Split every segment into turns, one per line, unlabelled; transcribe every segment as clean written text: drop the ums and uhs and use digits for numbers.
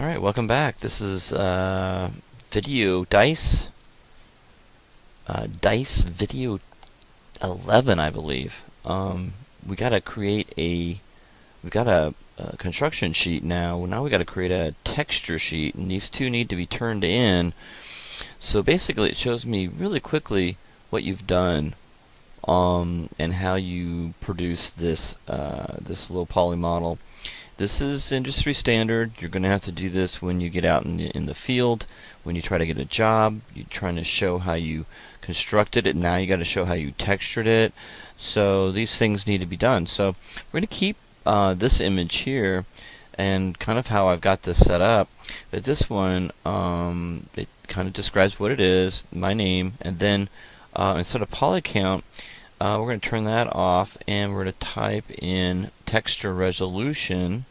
Alright, welcome back. This is video dice. Dice video 11, I believe. We gotta create we got a construction sheet now. Now we gotta create a texture sheet, and these two need to be turned in. So basically, it shows me really quickly what you've done, and how you produce this low poly model. This is industry standard. You're going to have to do this when you get out in the field, when you try to get a job. You're trying to show how you constructed it. Now you got to show how you textured it. So these things need to be done. So we're going to keep this image here and kind of how I've got this set up. But this one, it kind of describes what it is, my name, and then instead of poly count, we're going to turn that off, and we're going to type in texture resolution.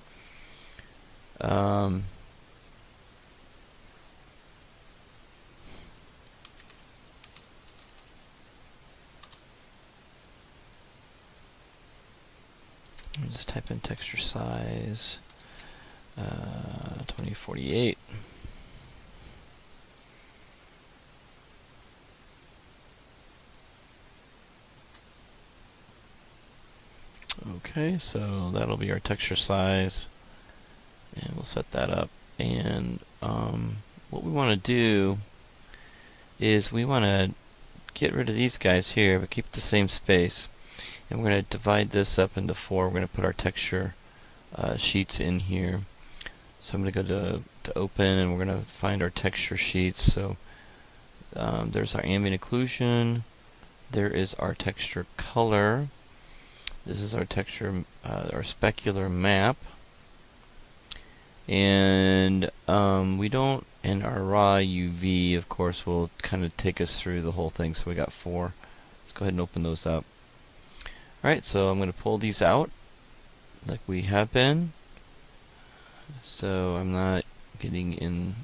Just type in texture size 2048. Okay, so that'll be our texture size, and we'll set that up. And what we want to do is we want to get rid of these guys here, but keep the same space. And we're going to divide this up into 4. We're going to put our texture sheets in here. So I'm going to go to open, and we're going to find our texture sheets. So there's our ambient occlusion. There is our texture color. This is our texture, our specular map. And we don't, and our raw UV, of course, will kind of take us through the whole thing. So we got 4. Let's go ahead and open those up. Alright, so I'm going to pull these out like we have been. So I'm not getting in,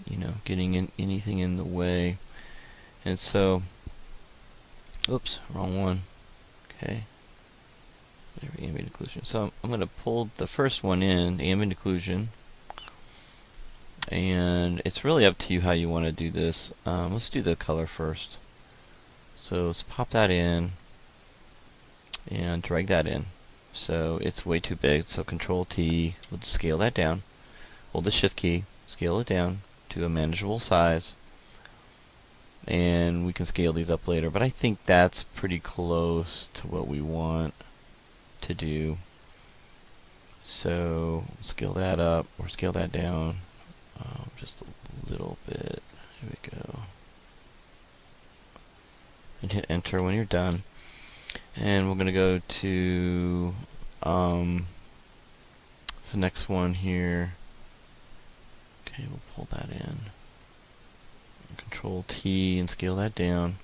anything in the way. And so, oops, wrong one. Okay. Ambient occlusion. So I'm going to pull the first one in, ambient occlusion. And it's really up to you how you want to do this. Let's do the color first. So let's pop that in and drag that in. So it's way too big, so Control T, we'll just scale that down. Hold the Shift key, scale it down to a manageable size. And we can scale these up later, but I think that's pretty close to what we want to do. So scale that up or scale that down just a little bit. Here we go. And hit enter when you're done. And we're going to go to the next one here. Okay, we'll pull that in. Control T and scale that down.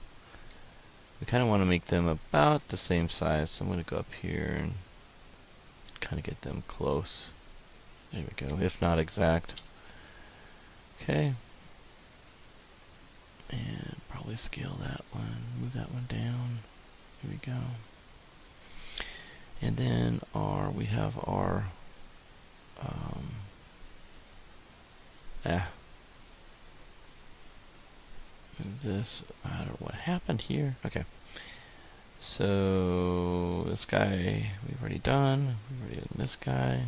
We kind of want to make them about the same size, so I'm going to go up here and kind of get them close. There we go, if not exact. Okay. And probably scale that one, move that one down. Here we go. And then we have our move this. I don't know what happened here. Okay. So this guy we've already done. We've already done this guy.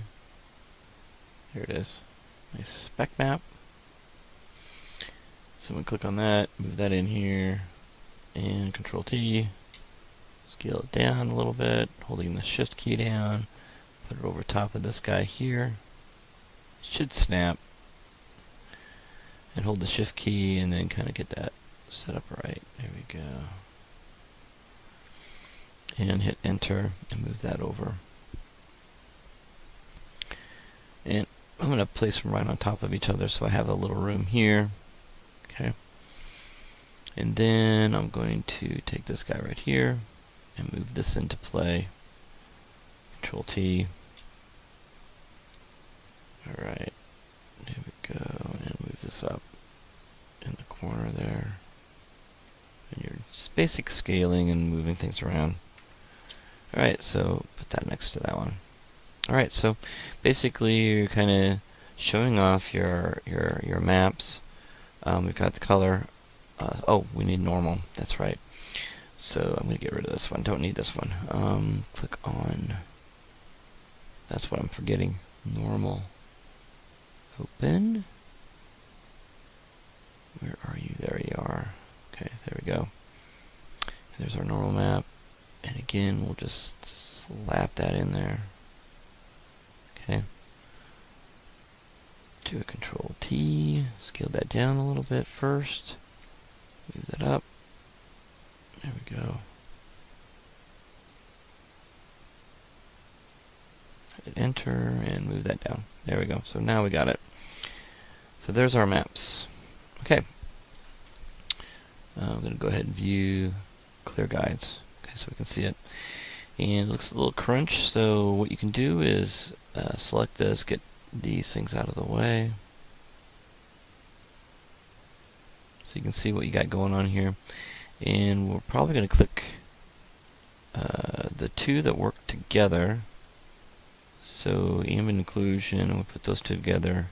Here it is. Nice spec map. So we click on that, move that in here, and Control T. Scale it down a little bit, holding the Shift key down, put it over top of this guy here. It should snap. And hold the Shift key and then kind of get that set up right. There we go. And hit enter and move that over. And I'm going to place them right on top of each other so I have a little room here. Okay. And then I'm going to take this guy right here and move this into play. Control T. Alright. There we go. And move this up in the corner there. And you're just basic scaling and moving things around. Alright, so put that next to that one. Alright, so basically you're kind of showing off your maps. We've got the color. Oh, we need normal. That's right. So I'm going to get rid of this one. Don't need this one. Click on. That's what I'm forgetting. Normal. Open. Where are you? There you are. Okay, there we go. There's our normal map. And again, we'll just slap that in there. Okay. Do a Control T. Scale that down a little bit first. Move that up. There we go. Hit enter and move that down. There we go. So now we got it. So there's our maps. Okay. I'm going to go ahead and view clear guides. Okay, so we can see it. And it looks a little crunch, so what you can do is select this, get these things out of the way. So you can see what you got going on here. And we're probably going to click the two that work together. So ambient inclusion, we'll put those two together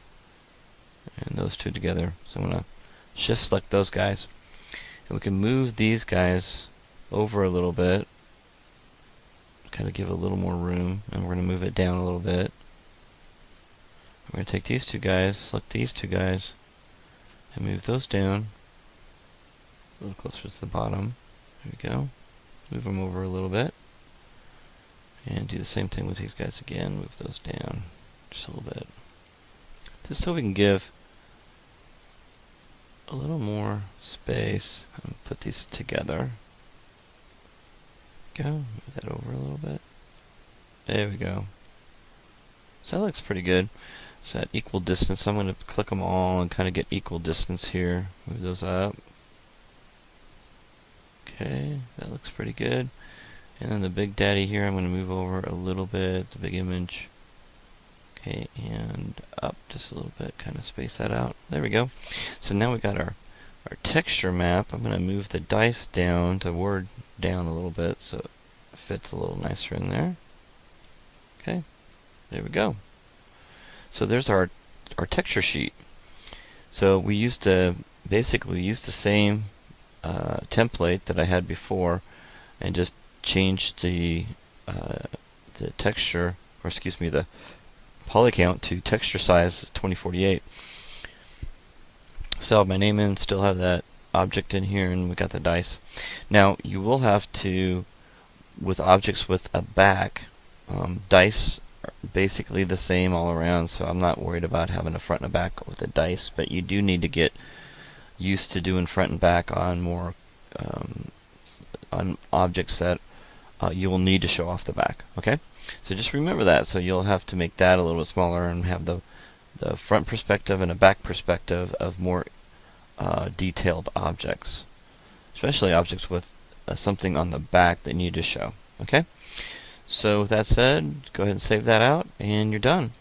and those two together. So I'm going to shift select those guys. And we can move these guys over a little bit. Kind of give a little more room. And we're going to move it down a little bit. We're going to take these two guys, select these two guys, and move those down. A little closer to the bottom. There we go. Move them over a little bit. And do the same thing with these guys again. Move those down just a little bit. Just so we can give a little more space. And put these together. Go. Move that over a little bit. There we go. So that looks pretty good. So at equal distance, I'm going to click them all and kind of get equal distance here. Move those up. Okay, that looks pretty good. And then the big daddy here, I'm going to move over a little bit, the big image. Okay, and up just a little bit, kind of space that out. There we go. So now we got our texture map. I'm going to move the dice down, the word down a little bit so it fits a little nicer in there. Okay, there we go. So there's our texture sheet. So we used to basically use the same template that I had before, and just changed the texture, or excuse me, the poly count to texture size is 2048. So my name in, still have that object in here, and we got the dice. Now you will have to, with objects with a back, dice are basically the same all around, so I'm not worried about having a front and a back with a dice, but you do need to get used to doing front and back on more on objects that you will need to show off the back. Okay, so just remember that. So you'll have to make that a little bit smaller and have the front perspective and a back perspective of more detailed objects, especially objects with something on the back that you need to show. Okay, so with that said, go ahead and save that out, and you're done.